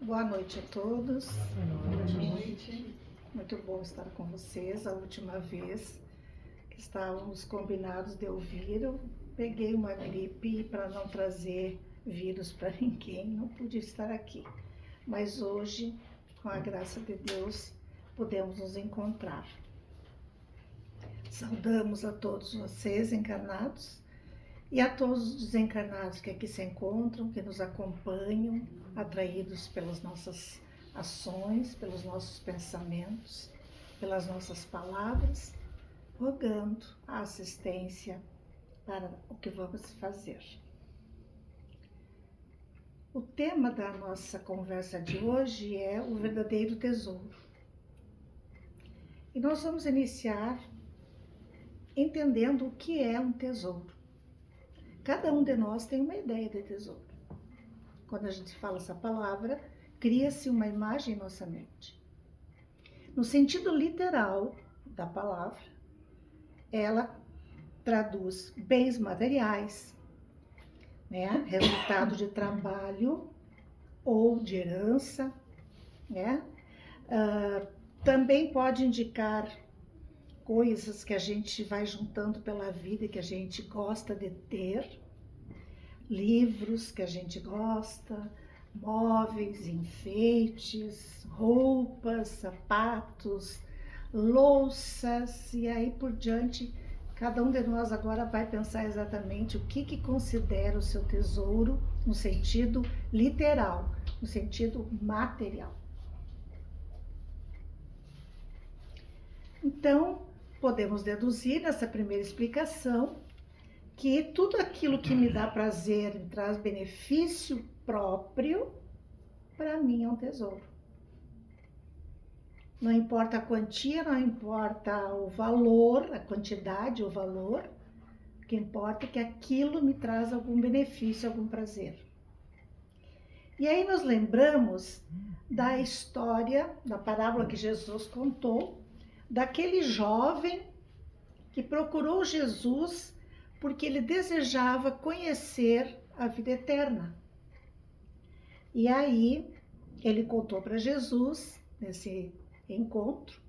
Boa noite a todos. Boa noite. Muito bom estar com vocês. A última vez que estávamos combinados de eu vir, eu peguei uma gripe para não trazer vírus para ninguém, não pude estar aqui. Mas hoje, com a graça de Deus, podemos nos encontrar. Saudamos a todos vocês encarnados e a todos os desencarnados que aqui se encontram, que nos acompanham, atraídos pelas nossas ações, pelos nossos pensamentos, pelas nossas palavras, rogando a assistência para o que vamos fazer. O tema da nossa conversa de hoje é o verdadeiro tesouro. E nós vamos iniciar entendendo o que é um tesouro. Cada um de nós tem uma ideia de tesouro. Quando a gente fala essa palavra, cria-se uma imagem em nossa mente. No sentido literal da palavra, ela traduz bens materiais, né? Resultado de trabalho ou de herança, né? Também pode indicar coisas que a gente vai juntando pela vida e que a gente gosta de ter, livros que a gente gosta, móveis, enfeites, roupas, sapatos, louças e aí por diante. Cada um de nós agora vai pensar exatamente o que considera o seu tesouro no sentido literal, no sentido material. Então, podemos deduzir nessa primeira explicação que tudo aquilo que me dá prazer e traz benefício próprio, para mim é um tesouro. Não importa a quantia, não importa o valor, a quantidade, o valor, o que importa é que aquilo me traz algum benefício, algum prazer. E aí nós lembramos da história, da parábola que Jesus contou, daquele jovem que procurou Jesus porque ele desejava conhecer a vida eterna. E aí ele contou para Jesus, nesse encontro,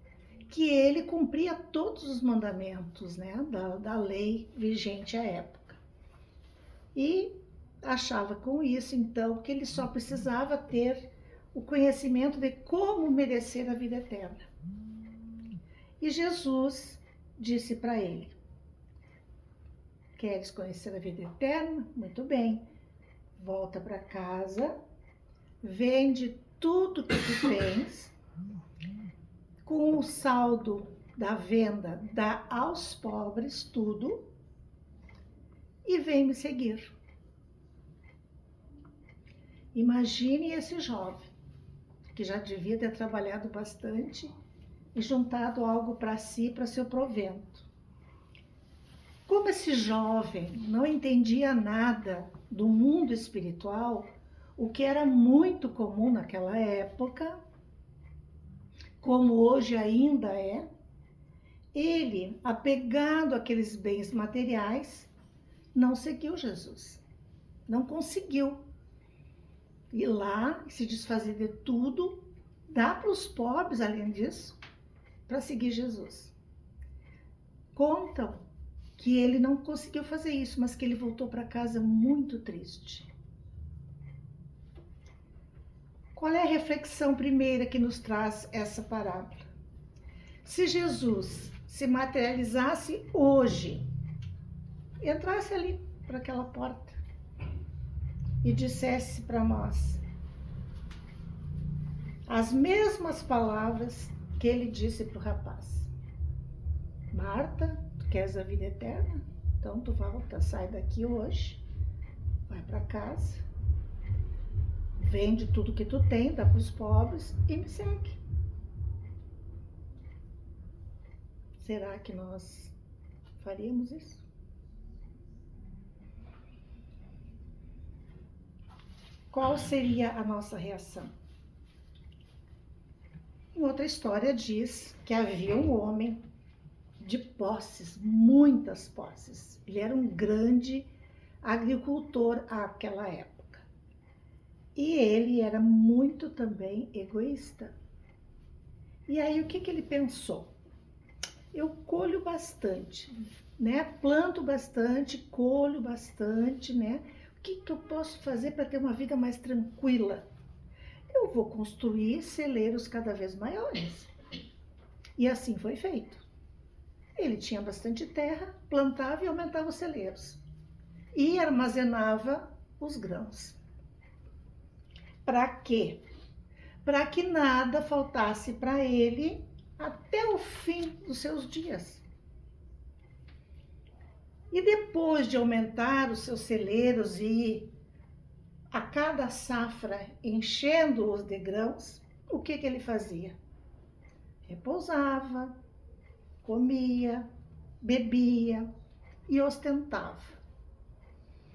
que ele cumpria todos os mandamentos, né, da lei vigente à época. E achava com isso, então, que ele só precisava ter o conhecimento de como merecer a vida eterna. E Jesus disse para ele: queres conhecer a vida eterna? Muito bem. Volta para casa, vende tudo que tu tens, com o saldo da venda, dá aos pobres tudo e vem me seguir. Imagine esse jovem, que já devia ter trabalhado bastante e juntado algo para si, para seu provento. Como esse jovem não entendia nada do mundo espiritual, o que era muito comum naquela época, como hoje ainda é, ele, apegado àqueles bens materiais, não seguiu Jesus. Não conseguiu ir lá e se desfazer de tudo, dar para os pobres, além disso, para seguir Jesus. Contam que ele não conseguiu fazer isso, mas que ele voltou para casa muito triste. Qual é a reflexão primeira que nos traz essa parábola? Se Jesus se materializasse hoje, entrasse ali para aquela porta e dissesse para nós as mesmas palavras que ele disse para o rapaz: Marta, queres a vida eterna? Então tu volta, sai daqui hoje, vai para casa, vende tudo que tu tem, dá para os pobres e me segue. Será que nós faríamos isso? Qual seria a nossa reação? Em outra história diz que havia um homem de posses, muitas posses. Ele era um grande agricultor àquela época. E ele era muito também egoísta. E aí o que ele pensou? Eu colho bastante, né? Planto bastante, colho bastante, né? O que eu posso fazer para ter uma vida mais tranquila? Eu vou construir celeiros cada vez maiores. E assim foi feito. Ele tinha bastante terra, plantava e aumentava os celeiros. E armazenava os grãos. Para quê? Para que nada faltasse para ele até o fim dos seus dias. E depois de aumentar os seus celeiros e a cada safra enchendo-os de grãos, o que ele fazia? Repousava, comia, bebia e ostentava.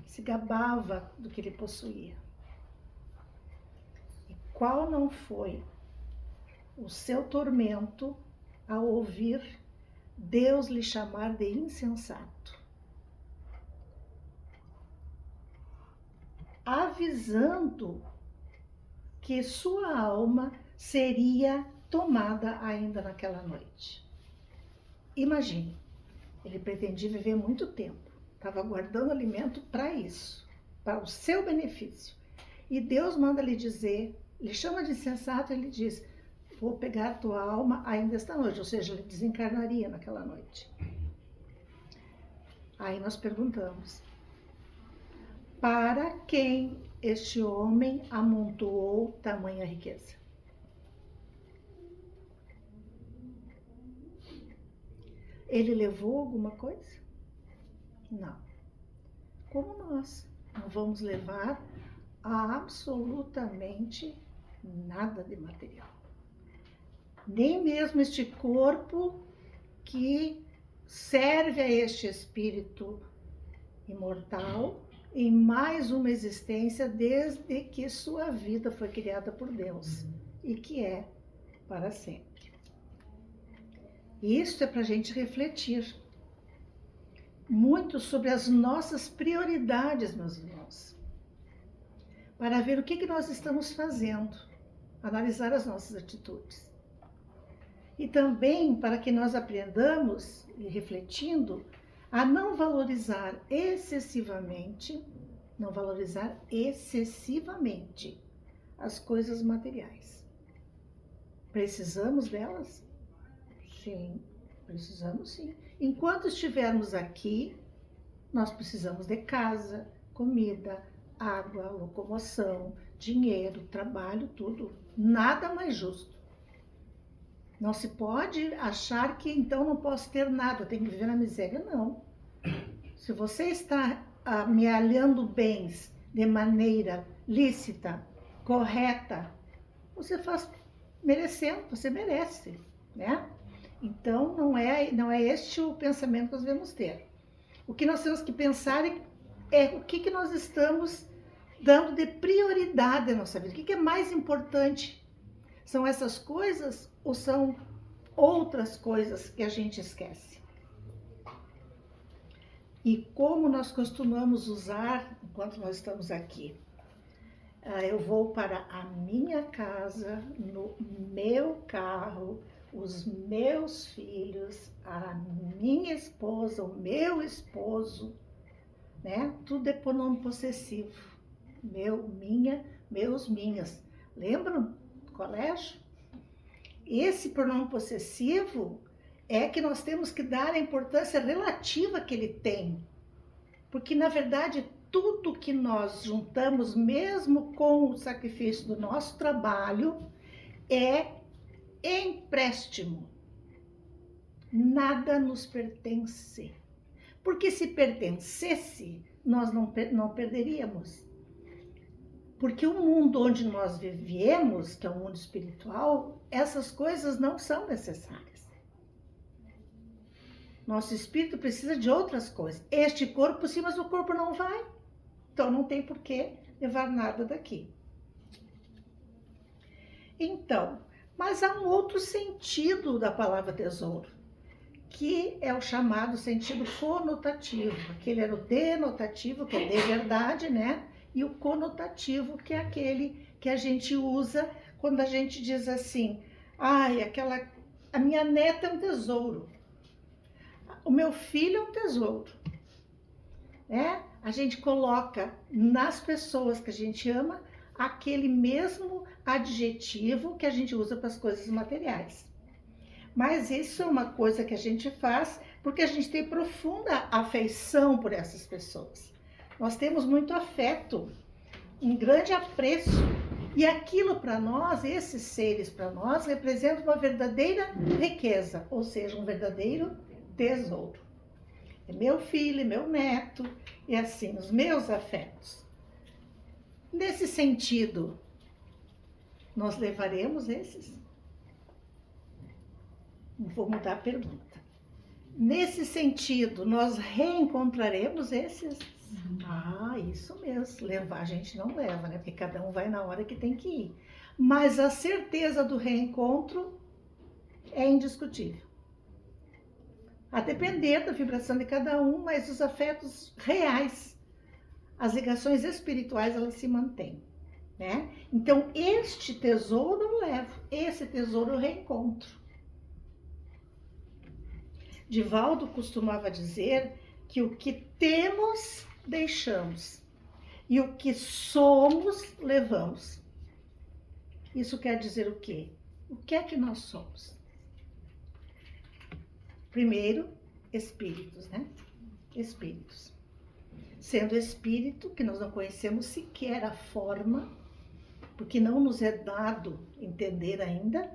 Se gabava do que ele possuía. E qual não foi o seu tormento ao ouvir Deus lhe chamar de insensato? Avisando que sua alma seria tomada ainda naquela noite. Imagine, ele pretendia viver muito tempo, estava guardando alimento para isso, para o seu benefício. E Deus manda lhe dizer, lhe chama de insensato, ele diz, vou pegar a tua alma ainda esta noite, ou seja, ele desencarnaria naquela noite. Aí nós perguntamos, para quem este homem amontoou tamanha riqueza? Ele levou alguma coisa? Não. Como nós não vamos levar absolutamente nada de material. Nem mesmo este corpo que serve a este espírito imortal em mais uma existência desde que sua vida foi criada por Deus e que é para sempre. Isso é para a gente refletir muito sobre as nossas prioridades, meus irmãos, para ver o que nós estamos fazendo, analisar as nossas atitudes. E também para que nós aprendamos, e refletindo, a não valorizar excessivamente as coisas materiais. Precisamos delas? Sim, precisamos sim. Enquanto estivermos aqui, nós precisamos de casa, comida, água, locomoção, dinheiro, trabalho, tudo. Nada mais justo. Não se pode achar que então não posso ter nada, tenho que viver na miséria, não. Se você está amealhando bens de maneira lícita, correta, você faz merecendo, você merece, né? Então, não é este o pensamento que nós devemos ter. O que nós temos que pensar é o que nós estamos dando de prioridade na nossa vida. O que é mais importante? São essas coisas ou são outras coisas que a gente esquece? E como nós costumamos usar enquanto nós estamos aqui? Eu vou para a minha casa, no meu carro, os meus filhos, a minha esposa, o meu esposo, né? Tudo é pronome possessivo. Meu, minha, meus, minhas. Lembram do colégio? Esse pronome possessivo é que nós temos que dar a importância relativa que ele tem. Porque, na verdade, tudo que nós juntamos, mesmo com o sacrifício do nosso trabalho, é empréstimo. Nada nos pertence. Porque se pertencesse, nós não perderíamos. Porque o mundo onde nós vivemos, que é o mundo espiritual, essas coisas não são necessárias. Nosso espírito precisa de outras coisas. Este corpo sim, mas o corpo não vai. Então não tem por que levar nada daqui. Então, mas há um outro sentido da palavra tesouro, que é o chamado sentido conotativo. Aquele era o denotativo, que é de verdade, né? e o conotativo, que é aquele que a gente usa quando a gente diz assim, a minha neta é um tesouro, o meu filho é um tesouro. A gente coloca nas pessoas que a gente ama aquele mesmo adjetivo que a gente usa para as coisas materiais. Mas isso é uma coisa que a gente faz porque a gente tem profunda afeição por essas pessoas. Nós temos muito afeto, um grande apreço. E aquilo para nós, esses seres para nós, representam uma verdadeira riqueza, ou seja, um verdadeiro tesouro. É meu filho, é meu neto, e assim, os meus afetos. Nesse sentido, nós levaremos esses? Vou mudar a pergunta. Nesse sentido, nós reencontraremos esses? Isso mesmo. Levar a gente não leva, né? Porque cada um vai na hora que tem que ir. Mas a certeza do reencontro é indiscutível. A depender da vibração de cada um, mas os afetos reais, as ligações espirituais, elas se mantêm, né? Então, este tesouro eu levo, esse tesouro eu reencontro. Divaldo costumava dizer que o que temos, deixamos, e o que somos, levamos. Isso quer dizer o quê? O que é que nós somos? Primeiro, espíritos, né? Espíritos. Sendo espírito, que nós não conhecemos sequer a forma, porque não nos é dado entender ainda.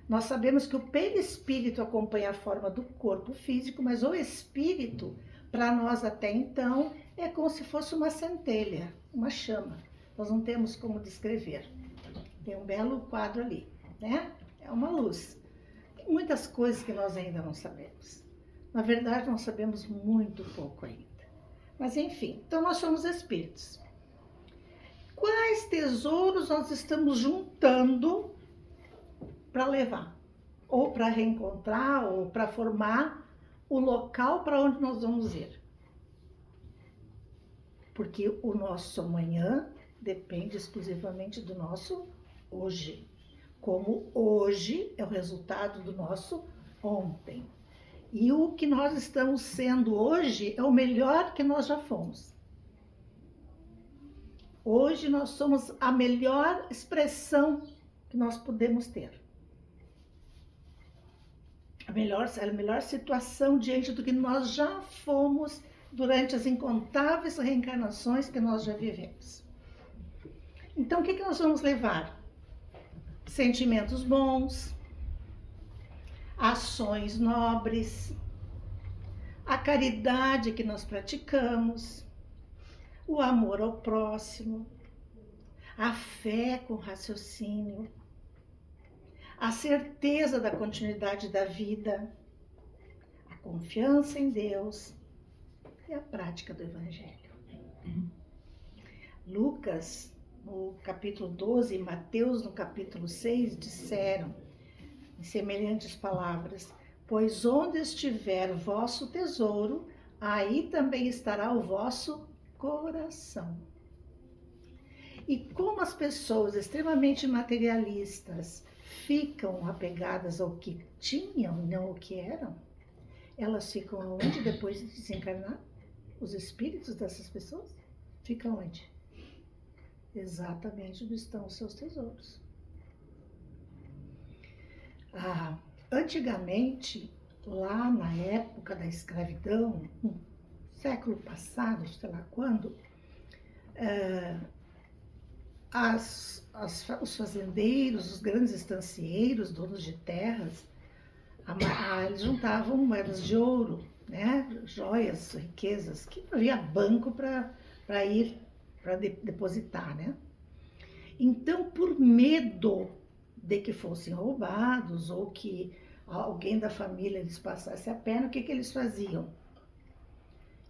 Nós sabemos que o perispírito acompanha a forma do corpo físico, mas o espírito, para nós até então, é como se fosse uma centelha, uma chama. Nós não temos como descrever. Tem um belo quadro ali, né? É uma luz. Tem muitas coisas que nós ainda não sabemos. Na verdade, nós sabemos muito pouco ainda. Mas enfim, então nós somos espíritos. Quais tesouros nós estamos juntando para levar? Ou para reencontrar, ou para formar o local para onde nós vamos ir? Porque o nosso amanhã depende exclusivamente do nosso hoje. Como hoje é o resultado do nosso ontem. E o que nós estamos sendo hoje é o melhor que nós já fomos. Hoje nós somos a melhor expressão que nós podemos ter. A melhor situação diante do que nós já fomos durante as incontáveis reencarnações que nós já vivemos. Então, o que nós vamos levar? Sentimentos bons, ações nobres, a caridade que nós praticamos, o amor ao próximo, a fé com raciocínio, a certeza da continuidade da vida, a confiança em Deus e a prática do Evangelho. Lucas, no capítulo 12, e Mateus, no capítulo 6, disseram, em semelhantes palavras, pois onde estiver vosso tesouro, aí também estará o vosso coração. E como as pessoas extremamente materialistas ficam apegadas ao que tinham e não ao que eram, elas ficam aonde depois de desencarnar? Os espíritos dessas pessoas ficam onde? Exatamente onde estão os seus tesouros. Antigamente, lá na época da escravidão, no século passado, sei lá quando, os fazendeiros, os grandes estancieiros, donos de terras, eles juntavam moedas de ouro, né? Joias, riquezas, que não havia banco para ir para depositar, né? Então, por medo de que fossem roubados ou que alguém da família lhes passasse a perna, o que eles faziam?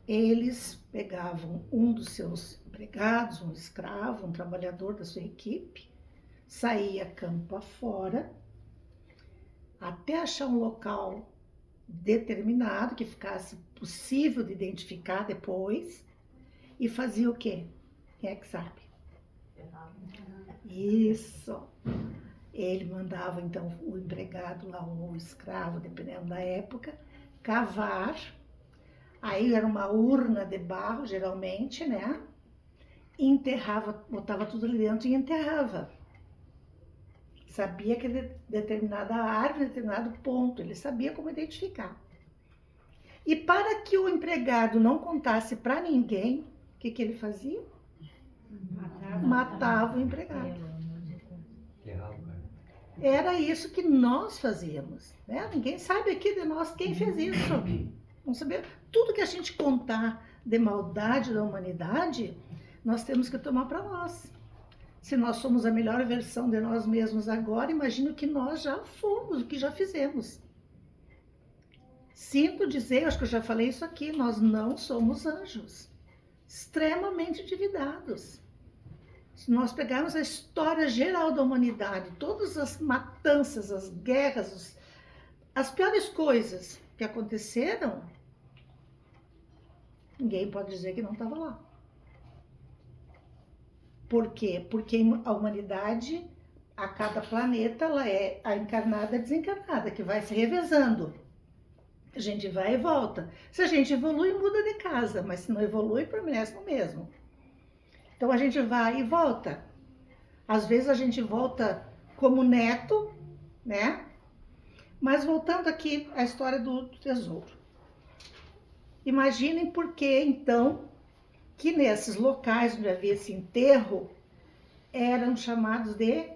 Eles pegavam um dos seus empregados, um escravo, um trabalhador da sua equipe, saía campo afora, até achar um local determinado, que ficasse possível de identificar depois, e fazia o quê? Quem é que sabe? Isso. Ele mandava, então, o empregado lá, ou o escravo, dependendo da época, cavar. Aí era uma urna de barro, geralmente, né? E enterrava, botava tudo ali dentro e enterrava. Sabia que determinada árvore, determinado ponto, ele sabia como identificar. E para que o empregado não contasse para ninguém, o que ele fazia? Matava o empregado. Era isso que nós fazíamos, né? Ninguém sabe aqui de nós quem fez isso. Vamos saber, tudo que a gente contar de maldade da humanidade, nós temos que tomar para nós. Se nós somos a melhor versão de nós mesmos agora, imagina o que nós já fomos, o que já fizemos. Sinto dizer, acho que eu já falei isso aqui, nós não somos anjos, extremamente endividados. Se nós pegarmos a história geral da humanidade, todas as matanças, as guerras, as piores coisas que aconteceram, ninguém pode dizer que não estava lá. Por quê? Porque a humanidade, a cada planeta, ela é a encarnada e a desencarnada, que vai se revezando. A gente vai e volta. Se a gente evolui, muda de casa, mas se não evolui, permanece no mesmo. Então a gente vai e volta. Às vezes a gente volta como neto, né? Mas voltando aqui à história do tesouro. Imaginem por que, então, que nesses locais onde havia esse enterro, eram chamados de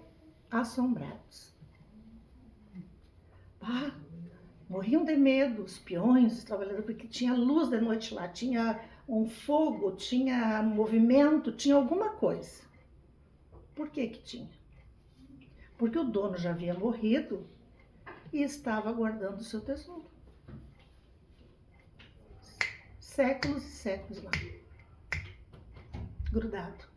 assombrados. Morriam de medo, os peões, os trabalhadores, porque tinha luz de noite lá, tinha um fogo, tinha movimento, tinha alguma coisa. Por que que tinha? Porque o dono já havia morrido e estava guardando o seu tesouro. Séculos e séculos lá, grudado.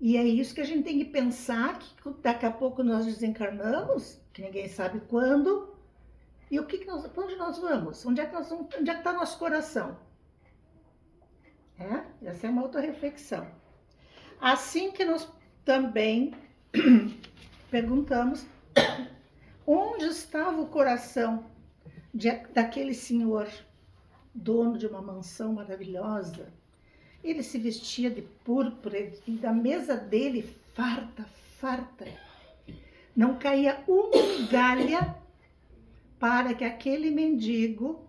E é isso que a gente tem que pensar, que daqui a pouco nós desencarnamos, que ninguém sabe quando, e para onde nós vamos? Onde é que está nosso coração? Essa é uma outra reflexão. Assim que nós também perguntamos onde estava o coração daquele senhor, dono de uma mansão maravilhosa. Ele se vestia de púrpura e da mesa dele farta. Não caía uma migalha para que aquele mendigo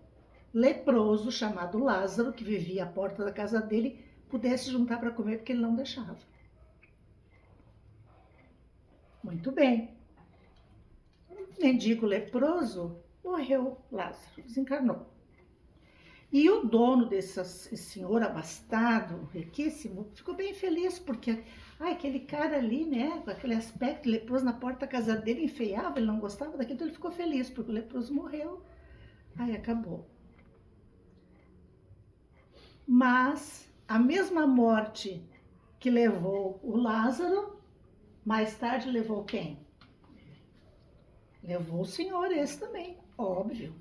leproso chamado Lázaro, que vivia à porta da casa dele, pudesse juntar para comer, porque ele não deixava. Muito bem. O mendigo leproso morreu, Lázaro desencarnou. E o dono desse senhor abastado, riquíssimo, ficou bem feliz, porque aquele cara ali, né, com aquele aspecto leproso na porta da casa dele, enfeiava, ele não gostava daquilo, então ele ficou feliz, porque o leproso morreu. Acabou. Mas a mesma morte que levou o Lázaro, mais tarde levou quem? Levou o senhor esse também, óbvio.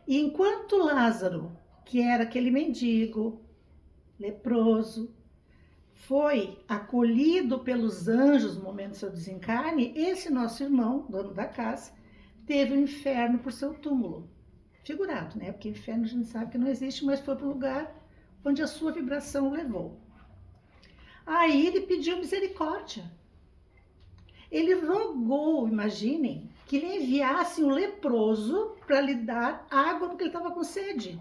E enquanto Lázaro, que era aquele mendigo, leproso, foi acolhido pelos anjos no momento do seu desencarne, esse nosso irmão, dono da casa, teve o inferno por seu túmulo. Figurado, né? Porque inferno a gente sabe que não existe, mas foi para o lugar onde a sua vibração o levou. Aí ele pediu misericórdia. Ele rogou, imaginem, que lhe enviasse um leproso para lhe dar água, porque ele estava com sede.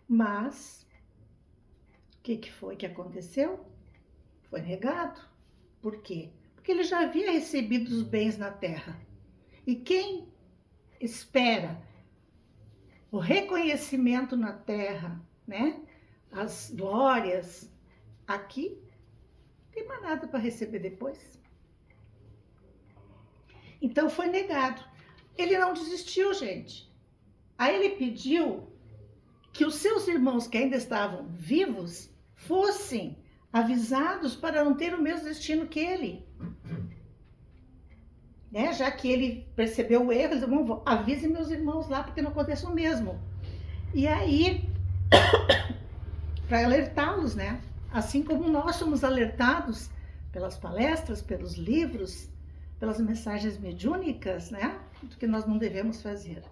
Mas, o que foi que aconteceu? Foi negado. Por quê? Porque ele já havia recebido os bens na terra. E quem espera o reconhecimento na terra, né? As glórias, aqui, não tem mais nada para receber depois. Então foi negado. Ele não desistiu, gente. Aí ele pediu que os seus irmãos que ainda estavam vivos fossem avisados para não ter o mesmo destino que ele. Né? Já que ele percebeu o erro, ele disse, avise meus irmãos lá, porque não acontece o mesmo. E aí, para alertá-los, né? Assim como nós somos alertados pelas palestras, pelos livros, pelas mensagens mediúnicas, né? Do que nós não devemos fazer.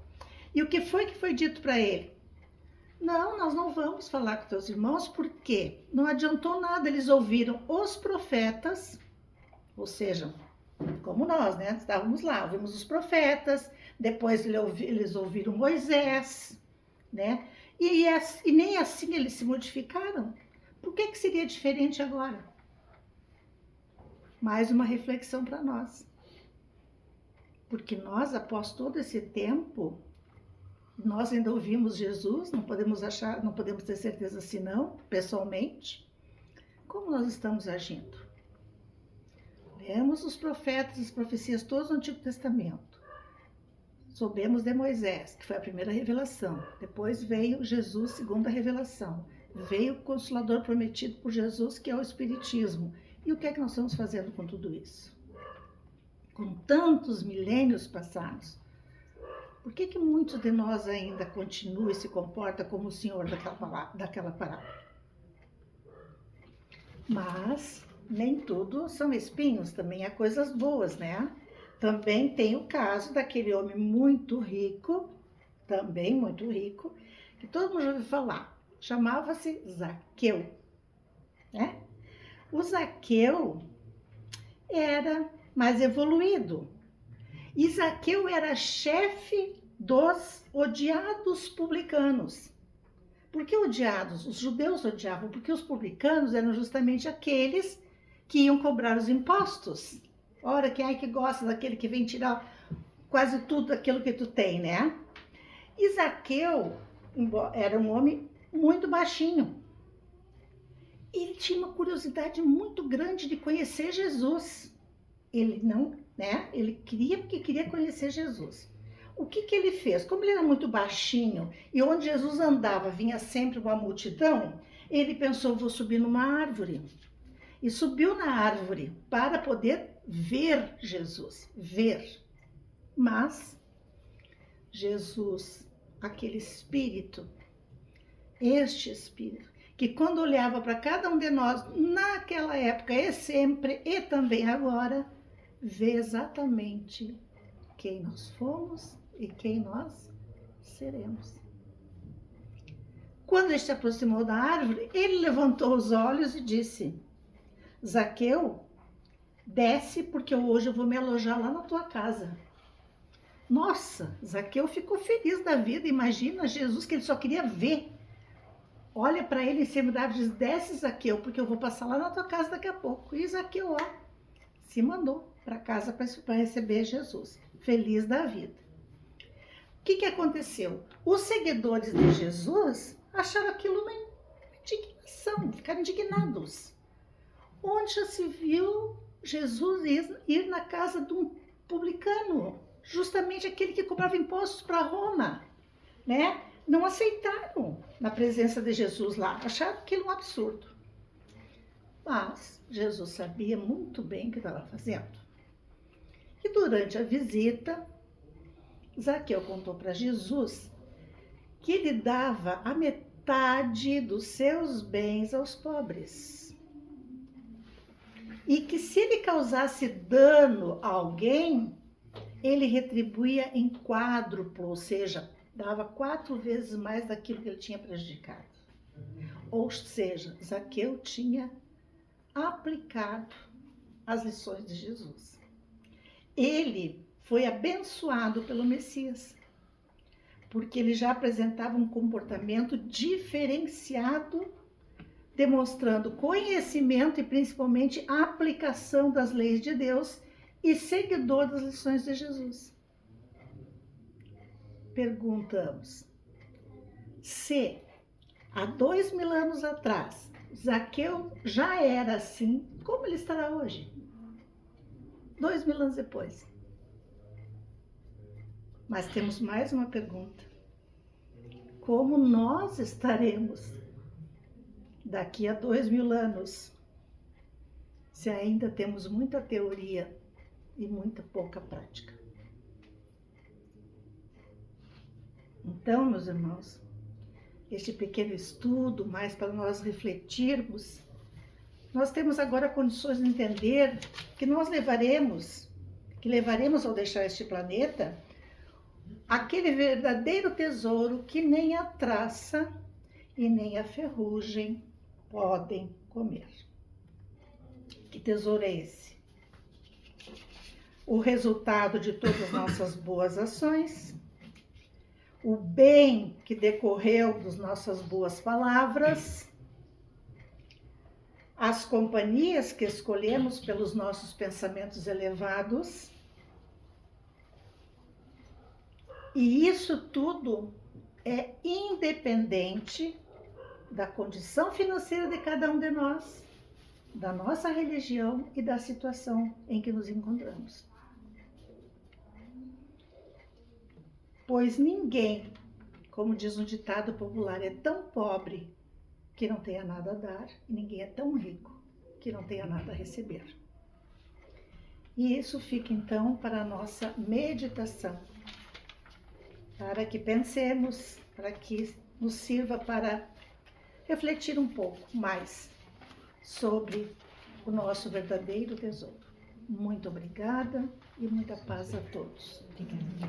E o que foi dito para ele? Não, nós não vamos falar com teus irmãos, porque não adiantou nada. Eles ouviram os profetas, ou seja, como nós, né? Estávamos lá, ouvimos os profetas, depois eles ouviram Moisés, né? E nem assim eles se modificaram. Por que seria diferente agora? Mais uma reflexão para nós. Porque nós, após todo esse tempo, nós ainda ouvimos Jesus, não podemos ter certeza se não, pessoalmente. Como nós estamos agindo? Lemos os profetas, as profecias todos do Antigo Testamento. Soubemos de Moisés, que foi a primeira revelação. Depois veio Jesus, segunda revelação. Veio o Consolador prometido por Jesus, que é o Espiritismo. E o que é que nós estamos fazendo com tudo isso? Com tantos milênios passados, por que muitos de nós ainda continuam e se comportam como o Senhor daquela parábola? Mas nem tudo são espinhos, também há coisas boas, né? Também tem o caso daquele homem muito rico, também muito rico, que todo mundo já ouviu falar, chamava-se Zaqueu, né? O Zaqueu era mais evoluído. E Zaqueu era chefe dos odiados publicanos. Por que odiados? Os judeus odiavam, porque os publicanos eram justamente aqueles que iam cobrar os impostos. Ora, quem é que gosta daquele que vem tirar quase tudo daquilo que tu tem, né? E Zaqueu era um homem muito baixinho. Ele tinha uma curiosidade muito grande de conhecer Jesus. Ele não, né? Ele queria conhecer Jesus. O que ele fez? Como ele era muito baixinho e onde Jesus andava vinha sempre uma multidão, ele pensou, vou subir numa árvore. E subiu na árvore para poder ver Jesus, ver. Mas Jesus, aquele espírito, este espírito, que quando olhava para cada um de nós, naquela época e sempre, e também agora, vê exatamente quem nós fomos e quem nós seremos. Quando ele se aproximou da árvore, ele levantou os olhos e disse, Zaqueu, desce porque hoje eu vou me alojar lá na tua casa. Nossa, Zaqueu ficou feliz da vida, imagina Jesus que ele só queria ver. Olha para ele em cima da árvore e diz, desce Zaqueu, porque eu vou passar lá na tua casa daqui a pouco. E Zaqueu, ó, se mandou para casa para receber Jesus, feliz da vida. O que aconteceu? Os seguidores de Jesus acharam aquilo uma indignação, ficaram indignados. Onde já se viu Jesus ir na casa de um publicano, justamente aquele que cobrava impostos para Roma, né? Não aceitaram na presença de Jesus lá, acharam aquilo um absurdo. Mas Jesus sabia muito bem o que estava fazendo. E durante a visita, Zaqueu contou para Jesus que ele dava a metade dos seus bens aos pobres. E que se ele causasse dano a alguém, ele retribuía em quádruplo, ou seja, dava 4 vezes mais daquilo que ele tinha prejudicado. Ou seja, Zaqueu tinha aplicado as lições de Jesus. Ele foi abençoado pelo Messias, porque ele já apresentava um comportamento diferenciado, demonstrando conhecimento e principalmente a aplicação das leis de Deus e seguidor das lições de Jesus. Perguntamos, se há 2000 anos atrás Zaqueu já era assim, como ele estará hoje? 2000 anos depois. Mas temos mais uma pergunta. Como nós estaremos daqui a 2000 anos, se ainda temos muita teoria e muita pouca prática? Então, meus irmãos, este pequeno estudo, mais para nós refletirmos, nós temos agora condições de entender que levaremos ao deixar este planeta, aquele verdadeiro tesouro que nem a traça e nem a ferrugem podem comer. Que tesouro é esse? O resultado de todas as nossas boas ações, o bem que decorreu das nossas boas palavras, as companhias que escolhemos pelos nossos pensamentos elevados. E isso tudo é independente da condição financeira de cada um de nós, da nossa religião e da situação em que nos encontramos. Pois ninguém, como diz um ditado popular, é tão pobre que não tenha nada a dar, e ninguém é tão rico que não tenha nada a receber. E isso fica então para a nossa meditação, para que pensemos, para que nos sirva para refletir um pouco mais sobre o nosso verdadeiro tesouro. Muito obrigada e muita paz a todos. Obrigada.